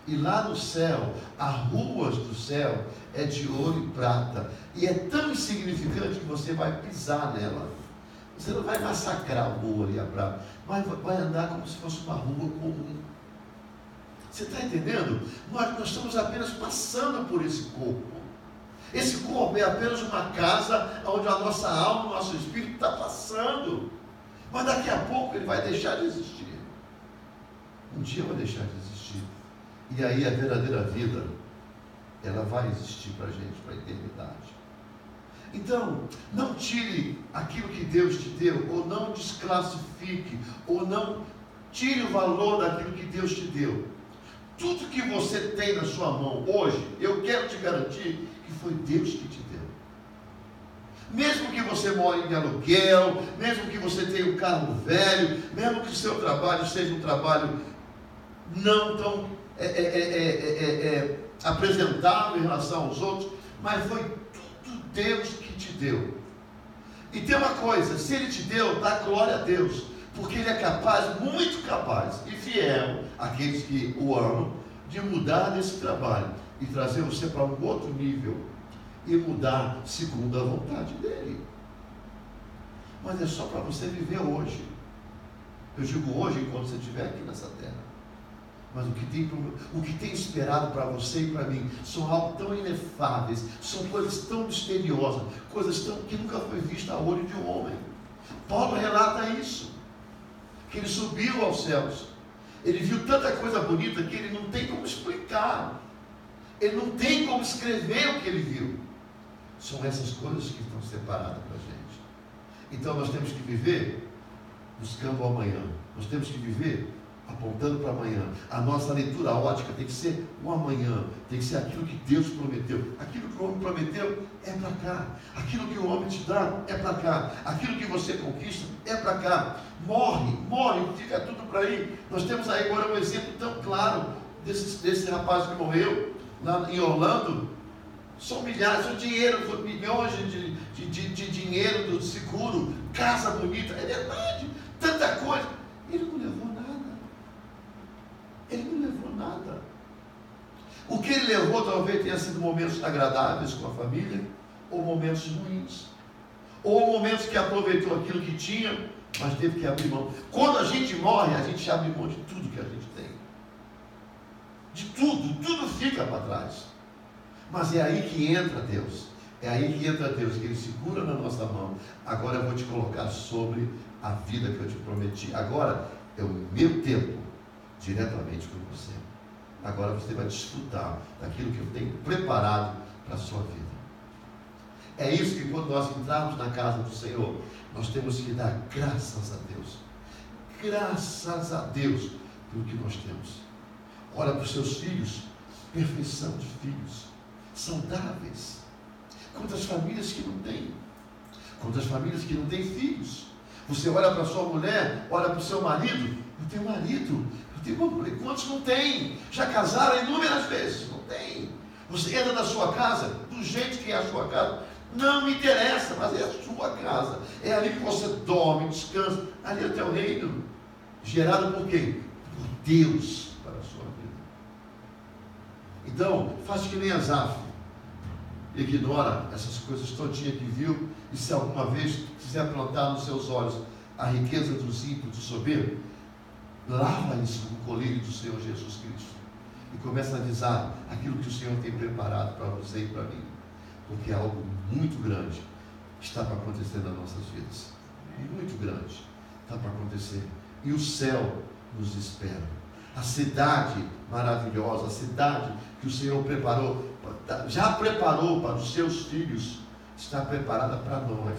E lá no céu, as ruas do céu é de ouro e prata. E é tão insignificante que você vai pisar nela. Você não vai massacrar o ouro e a prata, mas vai andar como se fosse uma rua comum. Você está entendendo? Nós estamos apenas passando por esse corpo. Esse corpo é apenas uma casa onde a nossa alma, o nosso espírito está passando. Mas daqui a pouco ele vai deixar de existir. Um dia vai deixar de existir. E aí a verdadeira vida, ela vai existir para a gente, para a eternidade. Então, não tire aquilo que Deus te deu, ou não desclassifique, ou não tire o valor daquilo que Deus te deu. Tudo que você tem na sua mão hoje, eu quero te garantir que foi Deus que te deu. Mesmo que você more em aluguel, mesmo que você tenha um carro velho, mesmo que o seu trabalho seja um trabalho não tão apresentável em relação aos outros, mas foi tudo Deus que te deu. E tem uma coisa, se Ele te deu, dá glória a Deus, porque Ele é capaz, muito capaz e fiel, àqueles que o amam, de mudar desse trabalho e trazer você para um outro nível e mudar segundo a vontade dEle. Mas é só para você viver hoje. Eu digo hoje enquanto você estiver aqui nessa terra. Mas o que tem esperado para você e para mim são algo tão inefáveis, são coisas tão misteriosas, coisas que nunca foi vista a olho de um homem. Paulo relata isso, que ele subiu aos céus, ele viu tanta coisa bonita que ele não tem como explicar, ele não tem como escrever o que ele viu. São essas coisas que estão separadas para a gente. Então nós temos que viver buscando o amanhã, nós temos que viver apontando para amanhã. A nossa leitura ótica tem que ser o amanhã, tem que ser aquilo que Deus prometeu. Aquilo que o homem prometeu é para cá, aquilo que o homem te dá é para cá, aquilo que você conquista é para cá. Morre, fica tudo para aí. Nós temos aí agora um exemplo tão claro desse rapaz que morreu lá em Orlando. São milhares de dinheiro, milhões de dinheiro do seguro, casa bonita, é verdade, tanta coisa. Ele não levou nada. Ele não levou nada. O que ele levou talvez tenha sido momentos agradáveis com a família, ou momentos ruins, ou momentos que aproveitou aquilo que tinha, mas teve que abrir mão. Quando a gente morre, a gente abre mão de tudo que a gente tem. De tudo fica para trás. Mas é aí que entra Deus. É aí que entra Deus, que Ele segura na nossa mão. Agora eu vou te colocar sobre a vida que eu te prometi. Agora é o meu tempo diretamente com você. Agora você vai desfrutar daquilo que eu tenho preparado para a sua vida. É isso que quando nós entrarmos na casa do Senhor, nós temos que dar graças a Deus. Graças a Deus pelo que nós temos. Olha para os seus filhos, perfeição de filhos, saudáveis. Quantas famílias que não têm? Quantas famílias que não têm filhos? Você olha para a sua mulher, olha para o seu marido, eu tenho marido, eu tenho uma mulher. Quantos não têm? Já casaram inúmeras vezes, não tem. Você entra na sua casa, do jeito que é a sua casa, não me interessa, mas é a sua casa. É ali que você dorme, descansa. Ali é o teu reino. Gerado por quem? Por Deus para a sua vida. Então, faça que nem Asaf. ignora essas coisas todinha que viu, e se alguma vez quiser plantar nos seus olhos a riqueza dos ímpios, do soberbo, lava isso com o colírio do Senhor Jesus Cristo e começa a avisar aquilo que o Senhor tem preparado para você e para mim, porque algo muito grande está para acontecer nas nossas vidas, muito grande está para acontecer, e o céu nos espera, a cidade maravilhosa, a cidade que o Senhor preparou, já preparou para os seus filhos, está preparada para nós.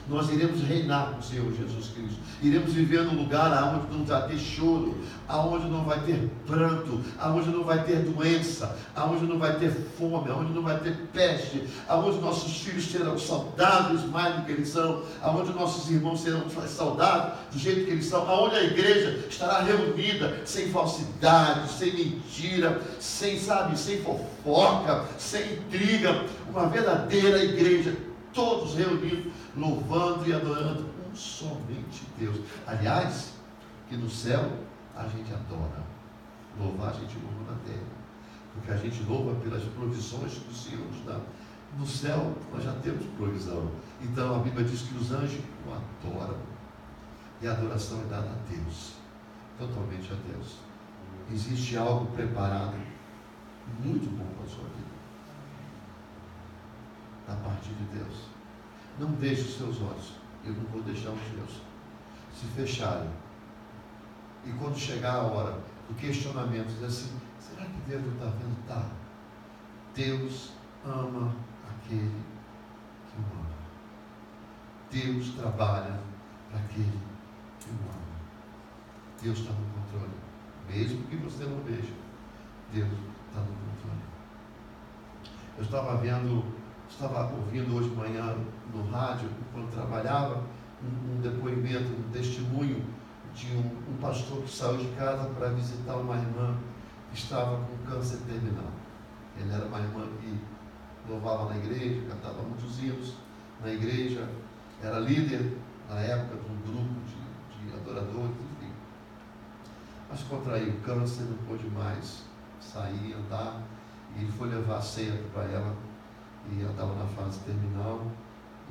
Nós iremos reinar com o Senhor Jesus Cristo. Iremos viver num lugar onde não vai ter choro, aonde não vai ter pranto, aonde não vai ter doença, aonde não vai ter fome, aonde não vai ter peste, aonde nossos filhos serão saudáveis mais do que eles são, aonde nossos irmãos serão saudáveis do jeito que eles são, aonde a igreja estará reunida, sem falsidade, sem mentira, sem fofoca, sem intriga, uma verdadeira igreja, todos reunidos, louvando e adorando somente Deus. Aliás, que no céu a gente adora. Louvar a gente louva na terra, porque a gente louva pelas provisões que o Senhor nos dá. No céu nós já temos provisão. Então a Bíblia diz que os anjos o adoram. E a adoração é dada a Deus, totalmente a Deus. Existe algo preparado muito bom para a sua vida, da parte de Deus. Não deixe os seus olhos, eu não vou deixar os meus, se fecharem. E quando chegar a hora do questionamento, diz assim: será que Deus não está vendo? Tá. Deus ama aquele que o ama. Deus trabalha para aquele que o ama. Deus está no controle. Mesmo que você não veja, Deus está no controle. Eu estava ouvindo hoje de manhã no rádio, quando trabalhava, um depoimento, um testemunho de um pastor que saiu de casa para visitar uma irmã que estava com câncer terminal. Ele era uma irmã que louvava na igreja, cantava muitos hinos na igreja, era líder na época de um grupo de adoradores, enfim. Mas contraiu câncer, não pôde mais sair, andar, e ele foi levar a ceia para ela, e ela estava na fase terminal,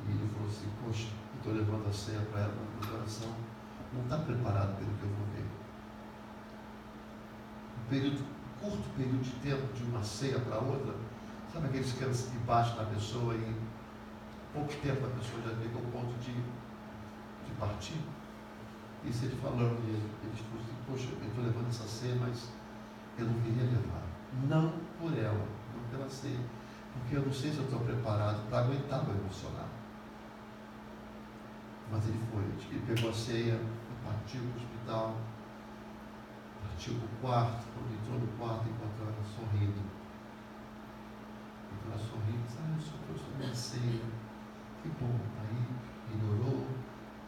e ele falou assim: poxa, eu estou levando a ceia para ela, mas meu coração não está preparado pelo que eu vou ver. Curto período de tempo, de uma ceia para outra, sabe aqueles cânceres que baixam na pessoa e pouco tempo a pessoa já chega ao ponto de partir? Isso ele falando, ele falou assim: poxa, eu estou levando essa ceia, mas eu não queria levar. Não por ela, não pela ceia, porque eu não sei se eu estou preparado para aguentar o emocional. Mas ele foi, ele pegou a ceia, partiu para o hospital, partiu para o quarto. Quando entrou no quarto, encontrou ela sorrindo. Entrou ela sorrindo, disse: eu só trouxe a minha ceia, que bom, aí ele orou,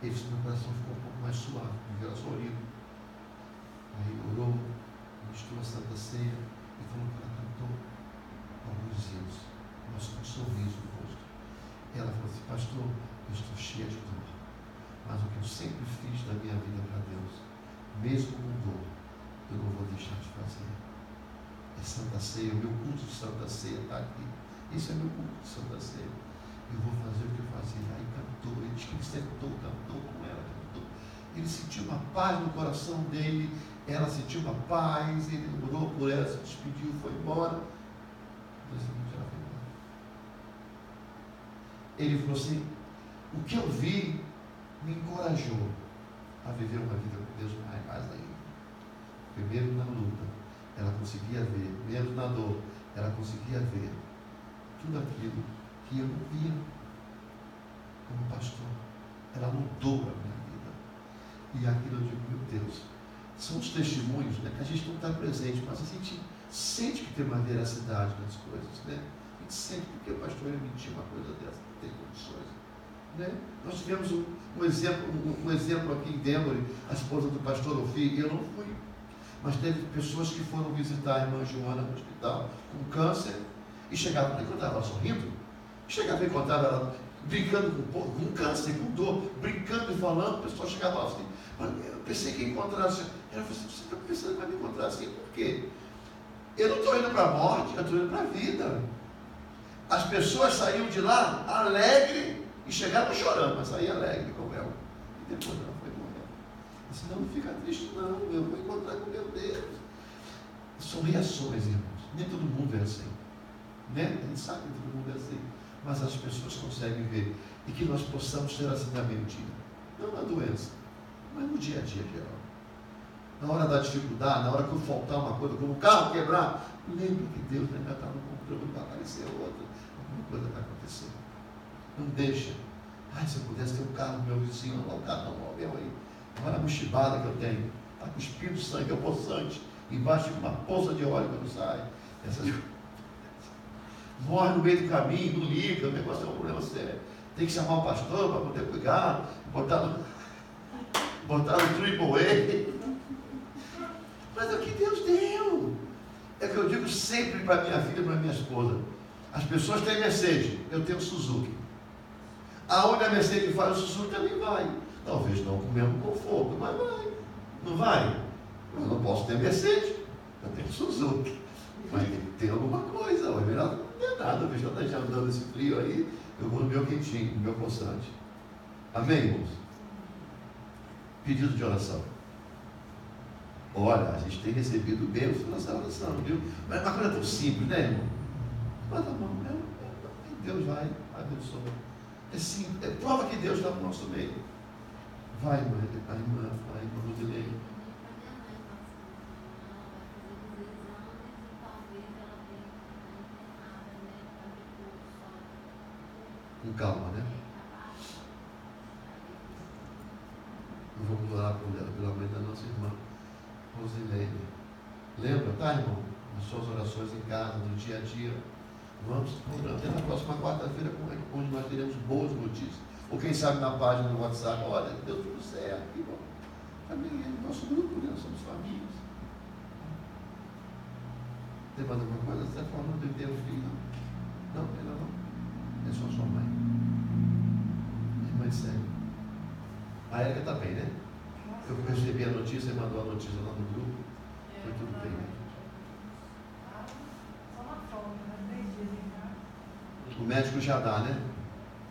meu coração ficou um pouco mais suave, porque ela sorrindo. Aí orou, misturou a Santa Ceia e falou que ela cantou alguns hinos, mas com um sorriso no rosto. E ela falou assim: pastor, eu estou cheia de dor, mas o que eu sempre fiz da minha vida para Deus, mesmo com dor, eu não vou deixar de fazer. É Santa Ceia, o meu culto de Santa Ceia está aqui. Esse é meu culto de Santa Ceia. Eu vou fazer o que eu fazia. Aí cantou, ele disse que ele sentou, cantou com ela, cantou. Ele sentiu uma paz no coração dele, ela sentiu uma paz, ele orou por ela, se despediu, foi embora. No dia seguinte ela foi embora. Ele falou assim: o que eu vi me encorajou a viver uma vida com Deus mais ainda. Primeiro na luta, ela conseguia ver, mesmo na dor, ela conseguia ver tudo aquilo que eu não via como pastor. Ela mudou a minha vida. E aquilo eu digo: meu Deus, são os testemunhos, né, que a gente não está presente, mas a gente sente que tem uma veracidade nas coisas, né? A gente sente, porque o pastor ia mentir uma coisa dessa, não tem condições, né? Nós tivemos um exemplo aqui em Denver, a esposa do pastor Ofi, eu não fui, mas teve pessoas que foram visitar a irmã Joana no hospital com câncer e chegavam a encontrar ela sorrindo, chegavam a encontrar ela brincando com câncer, com dor, brincando e falando. O pessoal chegava lá assim: eu pensei que ia encontrar assim. Ela falou assim: você está pensando que vai me encontrar assim? Por quê? Eu não estou indo para a morte, eu estou indo para a vida. As pessoas saíam de lá alegre e chegavam chorando, mas saíam alegre com ela. E depois ela foi morrer. Disse, não fica triste não, eu vou encontrar com meu Deus. São reações, irmãos. Nem todo mundo é assim. Né? A gente sabe que todo mundo é assim. Mas as pessoas conseguem ver. E que nós possamos ser assim na mentira. Não na doença, mas no dia a dia geral. Na hora da dificuldade, na hora que faltar uma coisa, como o carro quebrar, lembre que Deus ainda está no controle, vai aparecer outra. Alguma coisa vai acontecer. Não deixa. Ai, se eu pudesse ter um carro do meu vizinho, não, o carro não, meu aí. Olha a mochibada que eu tenho. Está cuspindo sangue, é poçante. Embaixo de uma poça de óleo quando sai. Essas... Morre no meio do caminho, não liga, o negócio é um problema sério. Tem que chamar o pastor para poder cuidar, botar no triple A. Mas é o que Deus deu. É o que eu digo sempre para minha filha e para minha esposa. As pessoas têm Mercedes, eu tenho Suzuki. Aonde a Mercedes vai, o Suzuki também vai. Talvez não com o mesmo conforto, mas vai. Não vai? Eu não posso ter Mercedes, eu tenho Suzuki. Mas tem alguma coisa, é melhor não ter nada. O pessoal está andando esse frio aí, eu vou no meu quentinho, no meu constante. Amém, irmãos? Pedido de oração. Olha, a gente tem recebido bênçãos nessa oração, viu? Mas uma coisa tão simples, né, irmão? Mas a mão, Deus vai, abençoa. É simples, é prova que Deus está no nosso meio. Vai, a irmã Rodilei. Com calma, né? Vamos orar pela mãe da nossa irmã Rosilene. Lembra, tá, irmão? As suas orações em casa, no dia a dia. Vamos orando. Até na próxima quarta-feira, onde nós teremos boas notícias. Ou quem sabe na página do WhatsApp, olha, deu tudo certo. Que bom. Também é nosso grupo, né? Nós somos famílias. Tem mais alguma coisa? Você está falando de ter um filho? Não, ainda não. É só sua mãe. Irmã sério. A Érica está bem, né? Eu recebi a notícia e mandou a notícia lá no grupo. Foi tudo bem, né? Só uma folga, né? 3 dias em casa. O médico já dá, né?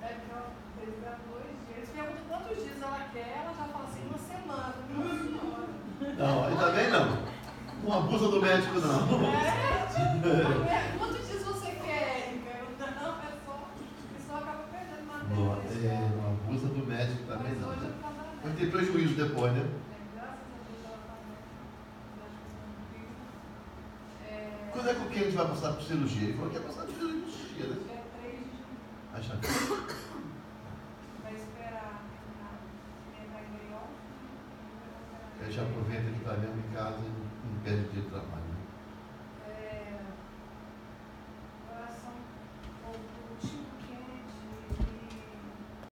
É porque eles dão 2 dias. Eles perguntam quantos dias ela quer, ela já fala assim, 1 semana. Nossa senhora. Não, ainda bem não. Não abusa do médico, não. Quantos dias você quer, Érica? Não, é só. A pessoa acaba perdendo matéria. Não abusa do médico também, Mas não. hoje eu estava. Vai ter prejuízo depois, né? Graças a Deus ela está bem. Quando é que o Kennedy vai passar por cirurgia? Ele falou que ia passar por cirurgia, né? É 3 de junho. Acha que... Vai esperar entrar em Leão. Ele já aproveita que está mesmo em casa e não perde dia de trabalho.